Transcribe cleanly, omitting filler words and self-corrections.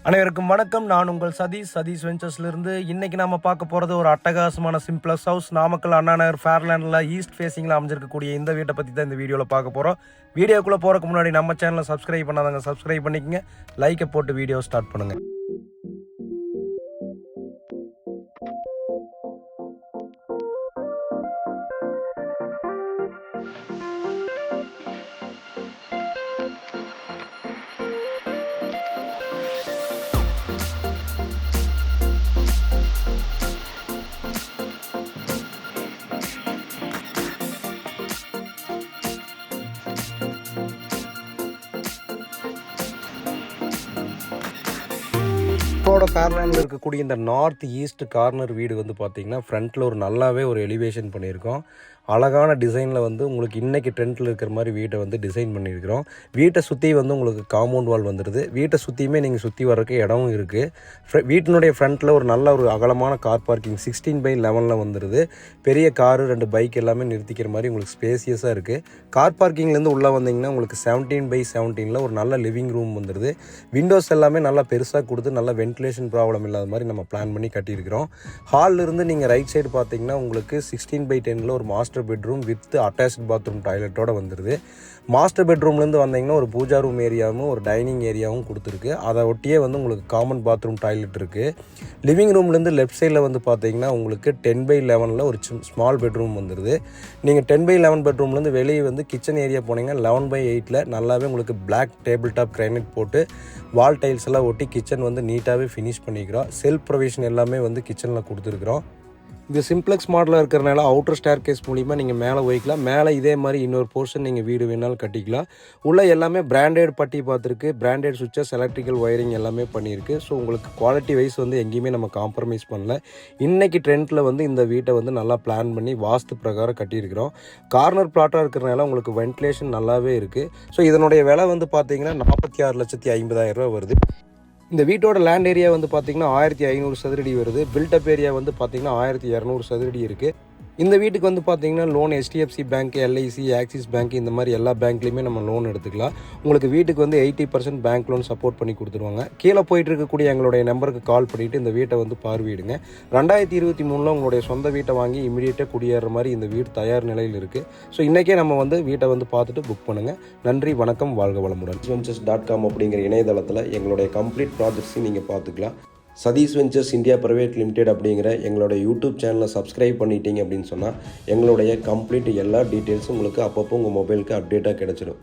அனைவருக்கும் வணக்கம். நான் உங்கள் சதீஷ் வெஞ்சர்ஸ்லேருந்து. இன்றைக்கி நம்ம பார்க்க போகிறது ஒரு அட்டகாசமான சிம்பிளஸ் ஹவுஸ். நாமக்கல் அண்ணா நகர் ஃபேர்லேண்டில் ஈஸ்ட் ஃபேஸிங்கில் அமைஞ்சிருக்கக்கூடிய இந்த வீட்டை பற்றி தான் இந்த வீடியோவில் பார்க்க போகிறோம். வீடியோக்குள்ளே போகிறதுக்கு முன்னாடி நம்ம சேனலை சப்ஸ்கிரைப் பண்ணாதவங்க சப்ஸ்கிரைப் பண்ணிக்கங்க. லைக்கை போட்டு வீடியோ ஸ்டார்ட் பண்ணுங்கள். இப்போட ஃபேர்லேண்டில் இருக்கக்கூடிய இந்த நார்த் ஈஸ்ட் கார்னர் வீடு வந்து பார்த்திங்கன்னா ஃப்ரண்ட்டில் ஒரு நல்லாவே ஒரு எலிவேஷன் பண்ணியிருக்கோம். அழகான டிசைனில் வந்து உங்களுக்கு இன்றைக்கி ட்ரெண்டில் இருக்கிற மாதிரி வீட்டை வந்து டிசைன் பண்ணியிருக்கிறோம். வீட்டை சுற்றி வந்து உங்களுக்கு காம்பவுண்ட் வால் வந்துடுது. வீட்டை சுற்றியுமே நீங்கள் சுற்றி வர்றதுக்கு இடமும் இருக்குது. வீட்டினுடைய ஃப்ரண்ட்டில் ஒரு நல்ல ஒரு அகலமான கார் பார்க்கிங் 16/11 வந்துடுது. பெரிய காரு 2 பைக் எல்லாமே நிறுத்திக்கிற மாதிரி உங்களுக்கு ஸ்பேசியஸாக இருக்குது. கார் பார்க்கிங்லேருந்து உள்ளே வந்தீங்கன்னா உங்களுக்கு 17/17 ஒரு நல்ல லிவிங் ரூம் வந்துடுது. விண்டோஸ் எல்லாமே நல்லா பெருசாக கொடுத்து நல்லா வென்டிலேஷன் ப்ராப்ளம் இல்லாத மாதிரி நம்ம பிளான் பண்ணி கட்டியிருக்கிறோம். ஹாலில் இருந்து நீங்கள் ரைட் சைடு பார்த்தீங்கன்னா உங்களுக்கு 16/10 ஒரு master bedroom with attached bathroom டாய்லெட்டோட வந்துடுது. மாஸ்டர் பெட்ரூம்லேருந்து வந்தீங்கன்னா ஒரு பூஜா ரூம் ஏரியாவும் ஒரு டைனிங் ஏரியாவும் கொடுத்துருக்கு. அதை ஒட்டியே வந்து உங்களுக்கு காமன் பாத்ரூம் டாய்லெட் இருக்குது. லிவிங் ரூம்லேருந்து லெஃப்ட் சைடில் வந்து பார்த்தீங்கன்னா உங்களுக்கு 10/11 ஒரு ஸ்மால் பெட்ரூம் வந்துடுது. நீங்கள் 10/11 பெட்ரூம்லேருந்து வெளியே வந்து கிச்சன் ஏரியா போனீங்கன்னா 11/8 நல்லாவே உங்களுக்கு பிளாக் டேபிள் டாப் கிரானைட் போட்டு வால் டைல்ஸ் எல்லாம் ஒட்டி கிச்சன் வந்து நீட்டாகவே ஃபினிஷ் பண்ணிக்கிறோம். செல்ஃப் ப்ரொவிஷன் எல்லாமே வந்து கிச்சனில் கொடுத்துருக்குறோம். இது சிம்ப்ளெக்ஸ் மாடலாக இருக்கிறனால அவுட்டர் ஸ்டேர் கேஸ் மூலிமா நீங்கள் மேலே வைக்கலாம். மேலே இதே மாதிரி இன்னொரு போர்ஷன் நீங்கள் வீடு வேணாலும் கட்டிக்கலாம். உள்ளே எல்லாமே பிராண்டட் பட்டி பார்த்துருக்கு. பிராண்டட் சுவிட்சஸ், எலக்ட்ரிக்கல் ஒயரிங் எல்லாமே பண்ணியிருக்கு. ஸோ உங்களுக்கு குவாலிட்டி வைஸ் வந்து எங்கேயுமே நம்ம காம்ப்ரமைஸ் பண்ணல. இன்றைக்கி ட்ரெண்டில் வந்து இந்த வீட்டை வந்து நல்லா பிளான் பண்ணி வாஸ்து பிரகாரம் கட்டியிருக்கிறோம். கார்னர் பிளாட்டாக இருக்கிறனால உங்களுக்கு வென்டிலேஷன் நல்லாவே இருக்குது. ஸோ இதனுடைய விலை வந்து பார்த்தீங்கன்னா 46,50,000 வருது. இந்த வீட்டோட லேண்ட் ஏரியா வந்து பார்த்திங்கன்னா 1500 சதுரடி வருது. பில்டப் ஏரியா வந்து பார்த்திங்கன்னா 1200 சதுரடி இருக்குது. இந்த வீட்டுக்கு வந்து பார்த்திங்கன்னா loan HDFC bank, LIC, axis bank இந்த மாதிரி எல்லா பேங்க்லேயுமே நம்ம லோன் எடுத்துக்கலாம். உங்களுக்கு வீட்டுக்கு வந்து 80% பேங்க் லோன் சப்போர்ட் பண்ணி கொடுத்துருவாங்க. கீழே போயிட்டு இருக்கக்கூடிய எங்களுடைய நம்பருக்கு கால் பண்ணிவிட்டு இந்த வீட்டை வந்து பார்வையிடுங்க. 2023 உங்களுடைய சொந்த வீட்டை வாங்கி இமீடியட்டாக குடியேற மாதிரி இந்த வீடு தயார் நிலையில் இருக்குது. ஸோ இன்றைக்கே நம்ம வந்து வீட்டை வந்து பார்த்துட்டு புக் பண்ணுங்கள். நன்றி, வணக்கம், வாழ்க வளமுடன். Ventures.com அப்படிங்கிற இணையதளத்தில் எங்களுடைய கம்ப்ளீட் ப்ராஜெக்ட்ஸையும் நீங்கள் பார்த்துக்கலாம். Satish ventures India private limited அப்படிங்கிற எங்களுடைய யூடியூப் சேனலை சப்ஸ்கிரைப் பண்ணிட்டீங்க அப்படின்னு சொன்னால் எங்களுடைய கம்ப்ளீட் எல்லா டீட்டெயில்ஸும் உங்களுக்கு அப்பப்போ உங்கள் மொபைலுக்கு அப்டேட்டாக கிடச்சிடும்.